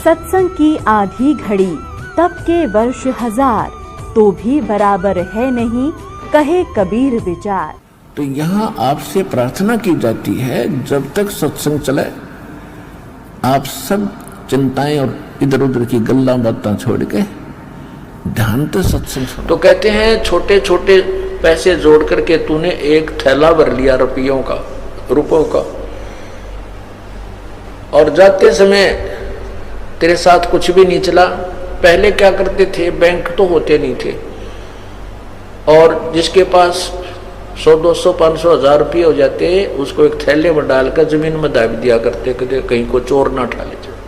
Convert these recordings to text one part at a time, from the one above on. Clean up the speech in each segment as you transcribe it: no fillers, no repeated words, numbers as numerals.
सत्संग की आधी घड़ी तप के वर्ष हजार, तो भी बराबर है नहीं कहे कबीर विचार। तो यहाँ आपसे प्रार्थना की जाती है, जब तक सत्संग चले आप सब चिंताएं और इधर उधर की गल्ला बातें छोड़ के ध्यान से सत्संग सुनो। तो कहते हैं छोटे छोटे पैसे जोड़ करके तूने एक थैला भर लिया रुपयों का, और जाते समय तेरे साथ कुछ भी नहीं चला। पहले क्या करते थे, बैंक तो होते नहीं थे, और जिसके पास 100, 200, 500, 1000 रुपये हो जाते, उसको एक थैले में डालकर जमीन में दाब दिया करते, कहीं को चोर ना उठा ले जाए,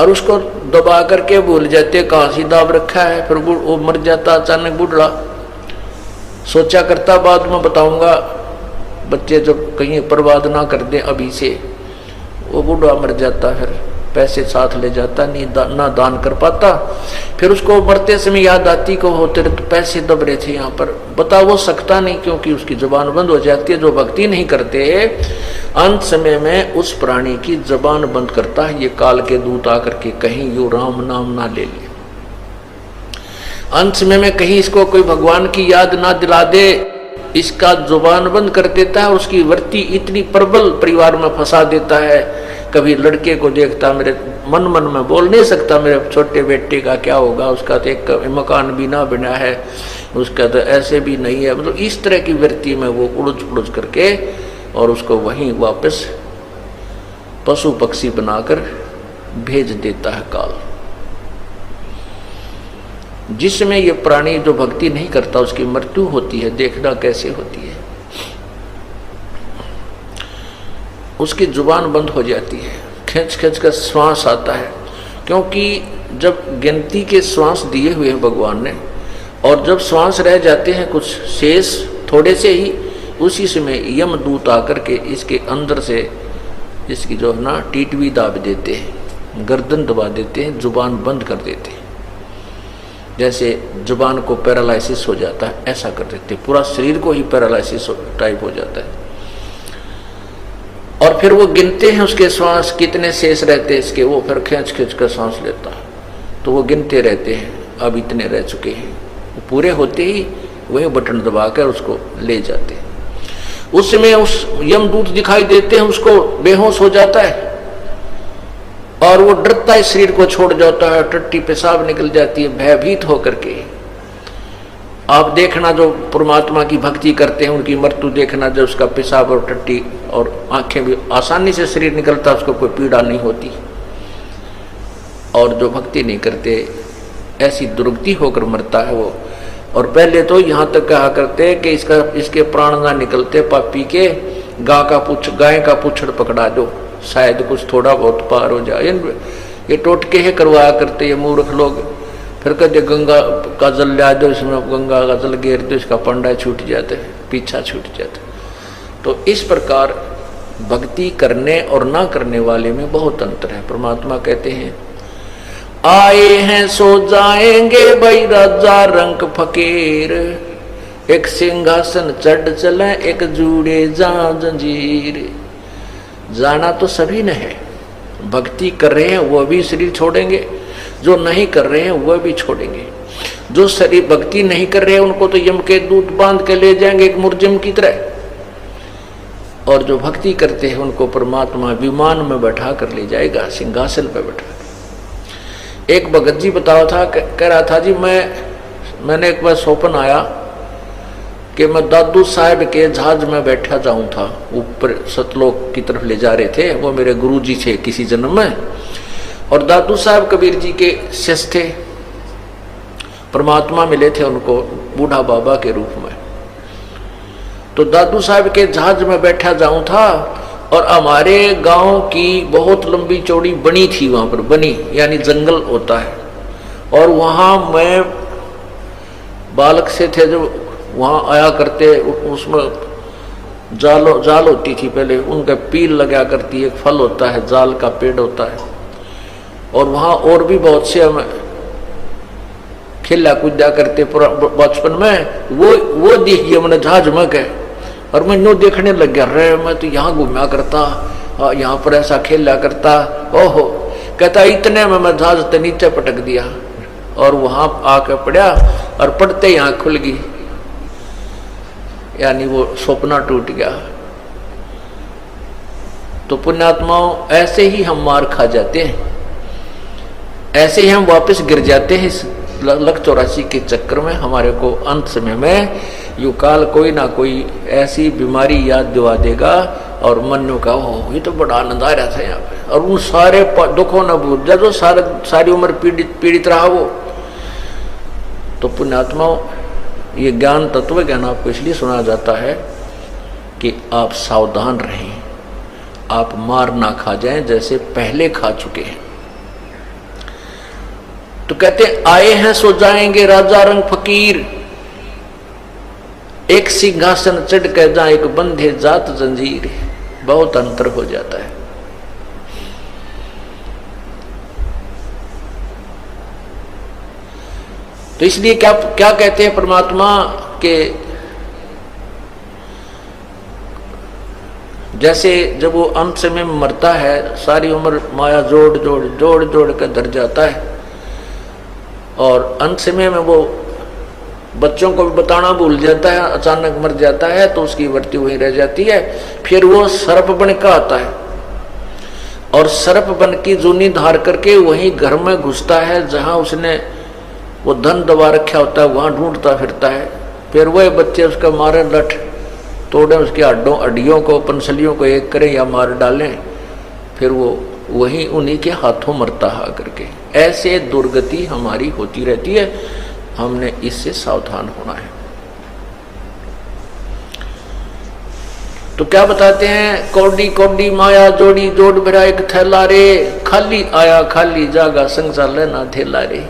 और उसको दबा करके भूल जाते कहाँ सी दाब रखा है। फिर वो मर जाता अचानक बूढ़ा, सोचा करता बाद में बताऊंगा, बच्चे जब कहीं बर्बाद ना कर दें अभी से। वो बूढ़ा मर जाता, फिर पैसे साथ ले जाता, नहीं ना दान कर पाता। फिर उसको मरते समय याद आती को होते तो पैसे दब रहे थे यहाँ पर, बता वो सकता नहीं, क्योंकि उसकी जुबान बंद हो जाती है। जो भक्ति नहीं करते अंत समय में उस प्राणी की जुबान बंद करता है ये काल के दूत आकर के, कहीं यू राम नाम ना ले ले। अंत समय में कहीं इसको कोई भगवान की याद ना दिला दे, इसका जुबान बंद कर देता है। उसकी वृत्ति इतनी प्रबल परिवार में फंसा देता है। कभी लड़के को देखता, मेरे मन में बोल नहीं सकता मेरे छोटे बेटे का क्या होगा, उसका तो एक मकान भी ना बना है, उसका तो ऐसे भी नहीं है। मतलब इस तरह की वृत्ति में वो उड़झ पुड़झ करके और उसको वहीं वापस पशु पक्षी बनाकर भेज देता है काल। जिसमें ये प्राणी जो भक्ति नहीं करता उसकी मृत्यु होती है, देखना कैसे होती है। उसकी जुबान बंद हो जाती है, खींच खींच कर श्वास आता है, क्योंकि जब गिनती के श्वास दिए हुए हैं भगवान ने, और जब श्वास रह जाते हैं कुछ शेष थोड़े से ही, उसी समय यमदूत आकर के इसके अंदर से इसकी जो है ना टीटवी दाब देते हैं, गर्दन दबा देते हैं, जुबान बंद कर देते हैं। जैसे जुबान को पैरालिसिस हो जाता है ऐसा कर देते, पूरा शरीर को ही पैरालिसिस टाइप हो जाता है। और फिर वो गिनते हैं उसके श्वास कितने शेष रहते हैं इसके, वो फिर खींच खींच कर सांस लेता है, तो वो गिनते रहते हैं, अब इतने रह चुके हैं। वो पूरे होते ही वही बटन दबाकर उसको ले जाते हैं। उस समय उस यमदूत दिखाई देते हैं, उसको बेहोश हो जाता है और वो डरता है, शरीर को छोड़ जाता है, टट्टी पेशाब निकल जाती है भयभीत होकर के। आप देखना जो परमात्मा की भक्ति करते हैं उनकी मृत्यु देखना, जब उसका पेशाब और टट्टी और आंखें भी आसानी से शरीर निकलता, उसको कोई पीड़ा नहीं होती। और जो भक्ति नहीं करते ऐसी दुर्गति होकर मरता है वो। और पहले तो यहाँ तक कहा करते कि इसके प्राण ना निकलते पापी के, गाय का पुच्छड़ पकड़ा दो, शायद कुछ थोड़ा बहुत पार हो जाए। ये टोटके है करवाया करते ये मूर्ख लोग। फिर कहते गंगा का जल ला दो, इसमें गंगा का जल घेर दो, इसका पंडा छूट जाता है, पीछा छूट जाता है। तो इस प्रकार भक्ति करने और ना करने वाले में बहुत अंतर है। परमात्मा कहते हैं आए हैं सो जाएंगे भाई राजा रंग फकीर, एक सिंहासन चढ़ चले एक जूड़े जा जंजीर। जाना तो सभी ने है, भक्ति कर रहे हैं वो भी शरीर छोड़ेंगे, जो नहीं कर रहे हैं वह भी छोड़ेंगे। जो शरीर भक्ति नहीं कर रहे हैं उनको तो यम के दूत बांध के ले जाएंगे एक मुर्जिम की तरह, और जो भक्ति करते हैं उनको परमात्मा विमान में बैठा कर ले जाएगा, सिंहासन पर बैठा। एक भगत जी बताया था, कह रहा था जी मैंने एक बार स्वप्न आया कि मैं दादू साहब के जहाज में बैठा जाऊं था, ऊपर सतलोक की तरफ ले जा रहे थे। वो मेरे गुरु जी थे किसी जन्म में, और दादू साहब कबीर जी के शिष्य थे, परमात्मा मिले थे उनको बूढ़ा बाबा के रूप में। तो दादू साहब के जहाज में बैठा जाऊं था, और हमारे गांव की बहुत लंबी चौड़ी बनी थी, वहां पर बनी यानी जंगल होता है, और वहां मैं बालक से थे जो वहां आया करते, उसमें जाल होती थी पहले, उनके पील लगा करती, एक फल होता है जाल का पेड़ होता है, और वहां और भी बहुत से हम खेला कूदा करते बचपन में। वो देखिए मैंने जहाज में गए, और मैं नो देखने लग गया, रे मैं तो यहाँ घूमा करता, यहाँ पर ऐसा खेला करता। ओहो, कहता इतने में मैं जहाज से नीचे पटक दिया और वहां आके पड़ा और पड़ते ही आंख खुल गई, यानी वो सपना टूट गया। तो पुण्यात्माओं, ऐसे ही हम मार खा जाते हैं, ऐसे ही हम वापस गिर जाते हैं इस लक 84 के चक्कर में। हमारे को अंत समय में यू काल कोई ना कोई ऐसी बीमारी याद दिवा देगा और मन का हो ये तो बड़ा आनंद आ रहा था यहाँ पे, और उन सारे दुखों न भूल जा जो सारी उम्र पीड़ित रहा वो। तो पुण्यात्माओं, ये ज्ञान तत्व ज्ञान आपको इसलिए सुना जाता है कि आप सावधान रहें, आप मार ना खा जाएं जैसे पहले खा चुके हैं। तो कहते आए हैं सो जाएंगे राजा रंग फकीर, एक सिंहासन चढ़ कर जा एक बंधे जात जंजीर। बहुत अंतर हो जाता है। तो इसलिए क्या कहते हैं परमात्मा के, जैसे जब वो अंत समय में मरता है, सारी उम्र माया जोड़ जोड़ कर धर जाता है, और अंत समय में वो बच्चों को भी बताना भूल जाता है, अचानक मर जाता है, तो उसकी मृत्यु वहीं रह जाती है। फिर वो सर्प बन का आता है और सर्प बन की जूनी धार करके वहीं घर में घुसता है जहां उसने वो धन दबा रखा होता है, वहां ढूंढता फिरता है। फिर वह बच्चे उसका मारे, लठ तोड़े, उसके हड्डियों को पंसलियों को एक करें या मार डालें, फिर वो वहीं उन्हीं के हाथों मरता है करके। ऐसे दुर्गति हमारी होती रहती है, हमने इससे सावधान होना है। तो क्या बताते हैं, कौडी कौडी माया जोड़ी जोड़ भरा एक थैला रे, खाली आया खाली जागा संसार लेना थैला रे।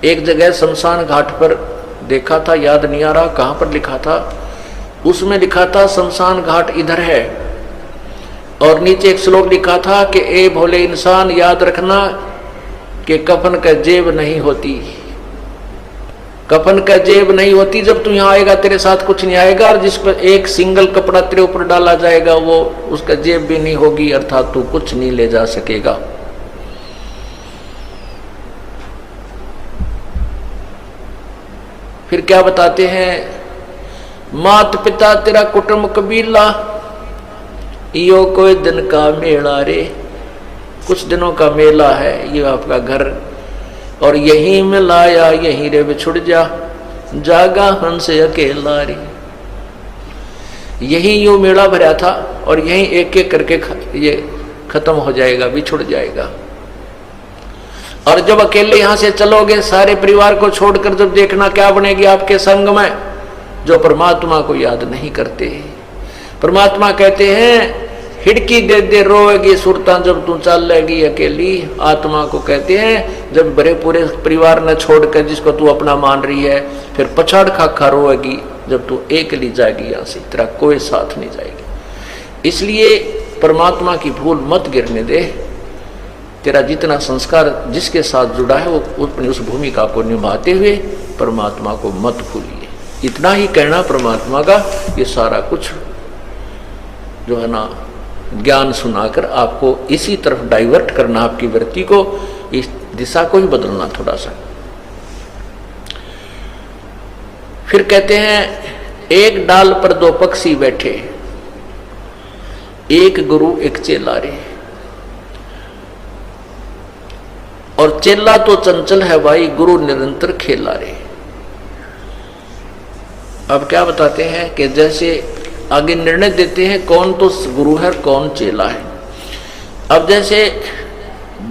एक जगह शमशान घाट पर देखा था, याद नहीं आ रहा कहां पर लिखा था, उसमें लिखा था शमशान घाट इधर है, और नीचे एक श्लोक लिखा था कि ए भोले इंसान याद रखना कि कफन का जेब नहीं होती, कफन का जेब नहीं होती। जब तू यहाँ आएगा तेरे साथ कुछ नहीं आएगा, और जिस पर एक सिंगल कपड़ा तेरे ऊपर डाला जाएगा वो उसका जेब भी नहीं होगी, अर्थात तू कुछ नहीं ले जा सकेगा। फिर क्या बताते हैं, मात पिता तेरा कुटुंब कबीला, यो कोई दिन का मेला रे, कुछ दिनों का मेला है ये आपका घर, और यहीं में लाया यहीं रे बिछुड़ जा, जागा हंस अकेला रे। यहीं यूं मेला भरा था और यहीं एक एक करके ये खत्म हो जाएगा, बिछुड़ जाएगा। और जब अकेले यहां से चलोगे, सारे परिवार को छोड़कर, जब देखना क्या बनेगी आपके संग में, जो परमात्मा को याद नहीं करते। परमात्मा कहते हैं हिड़की दे दे रोएगी सुरता जब तू चल लेगी अकेली। आत्मा को कहते हैं जब बड़े पूरे परिवार ने छोड़कर जिसको तू अपना मान रही है, फिर पछाड़ खा रोएगी जब तू अकेली जाएगी, यहाँ से तेरा कोई साथ नहीं जाएगी। इसलिए परमात्मा की भूल मत गिरने दे। तेरा जितना संस्कार जिसके साथ जुड़ा है वो अपनी उस भूमिका को निभाते हुए परमात्मा को मत भूलिए। इतना ही कहना परमात्मा का, ये सारा कुछ जो है ना ज्ञान सुनाकर आपको इसी तरफ डाइवर्ट करना, आपकी वृत्ति को, इस दिशा को ही बदलना थोड़ा सा। फिर कहते हैं एक डाल पर दो पक्षी बैठे, एक गुरु एक चेला रे। और चेला तो चंचल है भाई, गुरु निरंतर खेला रे। अब क्या बताते हैं कि जैसे आगे निर्णय देते हैं कौन तो गुरु है कौन चेला है। अब जैसे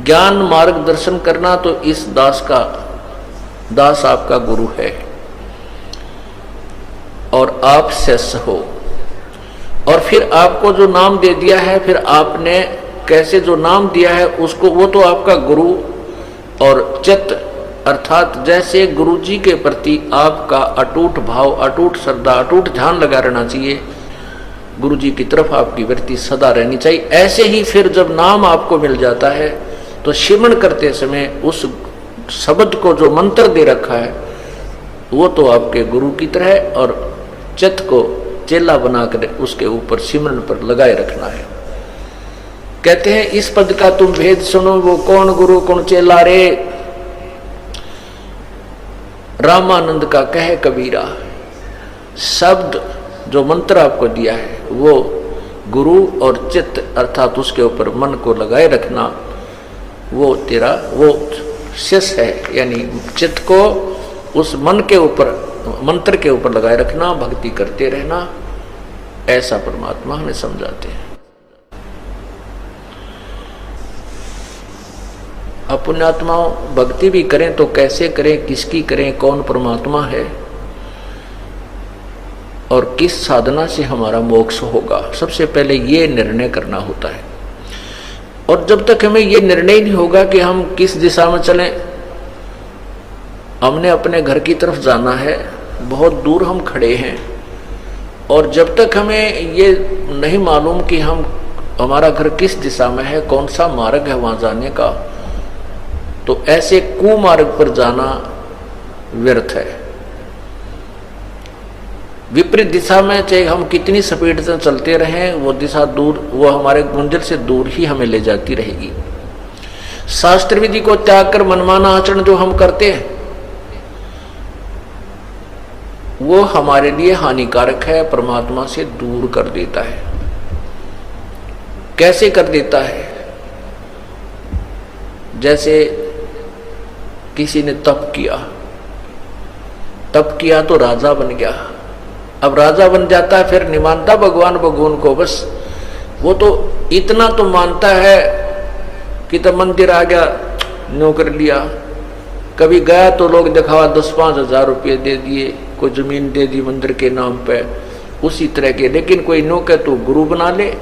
ज्ञान मार्गदर्शन करना, तो इस दास आपका गुरु है और आप शिष्य हो, और फिर आपको जो नाम दे दिया है, फिर आपने कैसे जो नाम दिया है उसको, वो तो आपका गुरु और चित्त, अर्थात जैसे गुरु जी के प्रति आपका अटूट भाव, अटूट श्रद्धा, अटूट ध्यान लगा रहना चाहिए, गुरु जी की तरफ आपकी वृत्ति सदा रहनी चाहिए। ऐसे ही फिर जब नाम आपको मिल जाता है तो सिमरण करते समय उस शब्द को जो मंत्र दे रखा है वो तो आपके गुरु की तरह, और चित्त को चेला बनाकर उसके ऊपर सिमरण पर लगाए रखना है। कहते हैं इस पद का तुम भेद सुनो, वो कौन गुरु कौन चेला रे। रामानंद का कहे कबीरा, शब्द जो मंत्र आपको दिया है वो गुरु और चित्त अर्थात उसके ऊपर मन को लगाए रखना, वो तेरा वो शिष्य है। यानी चित्त को उस मन के ऊपर मंत्र के ऊपर लगाए रखना, भक्ति करते रहना, ऐसा परमात्मा हमें समझाते हैं। पुण्यात्माओं भक्ति भी करें तो कैसे करें, किसकी करें, कौन परमात्मा है और किस साधना से हमारा मोक्ष होगा, सबसे पहले ये निर्णय करना होता है। और जब तक हमें ये निर्णय नहीं होगा कि हम किस दिशा में चलें, हमने अपने घर की तरफ जाना है, बहुत दूर हम खड़े हैं, और जब तक हमें ये नहीं मालूम कि हमारा घर किस दिशा में है, कौन सा मार्ग है वहां जाने का, तो ऐसे कुमार्ग पर जाना व्यर्थ है। विपरीत दिशा में चाहे हम कितनी स्पीड से चलते रहें, वो दिशा दूर, वो हमारे मंजिल से दूर ही हमें ले जाती रहेगी। शास्त्र विधि को त्याग कर मनमाना आचरण जो हम करते हैं वो हमारे लिए हानिकारक है, परमात्मा से दूर कर देता है। कैसे कर देता है? जैसे किसी ने तप किया तो राजा बन गया। अब राजा बन जाता है, फिर नहीं मानता भगवान को, बस वो तो इतना तो मानता है कि तब मंदिर आ गया, नौकर लिया, कभी गया तो लोग दिखावा 10-5 हजार रुपये दे दिए, कोई जमीन दे दी मंदिर के नाम पे, उसी तरह के। लेकिन कोई नौकर तो गुरु बना ले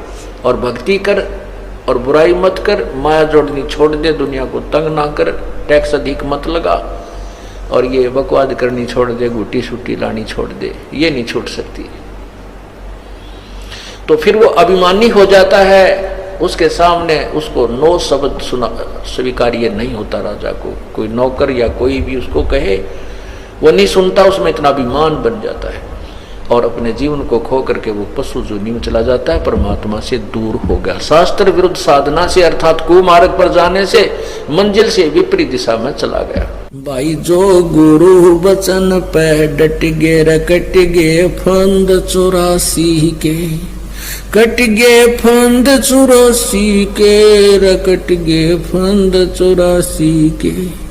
और भक्ति कर और बुराई मत कर, माया जोड़नी छोड़ दे, दुनिया को तंग ना कर, टैक्स अधिक मत लगा, और ये बकवाद करनी छोड़ दे, गुटी सुटी लानी छोड़ दे, ये नहीं छूट सकती। तो फिर वो अभिमानी हो जाता है, उसके सामने उसको 9 शब्द स्वीकार्य नहीं होता। राजा को कोई नौकर या कोई भी उसको कहे वो नहीं सुनता, उसमें इतना अभिमान बन जाता है और अपने जीवन को खो करके वो पशु जोनी में चला जाता है, परमात्मा से दूर हो गया। शास्त्र विरुद्ध साधना से अर्थात कुमार्ग पर जाने से मंजिल से विपरीत दिशा में चला गया। भाई जो गुरु बचन पे डट गे रकट गे फंद 84 के, कट गे फंद 84 के, रकट गे फंद 84 के।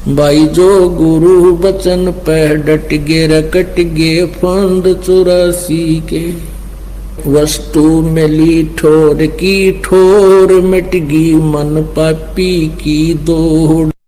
भाई जो गुरु बचन पे डट गे रकट गे फंद 84 के। वस्तु मिली ठोर की ठोर, मिट गई मन पापी की दौड़।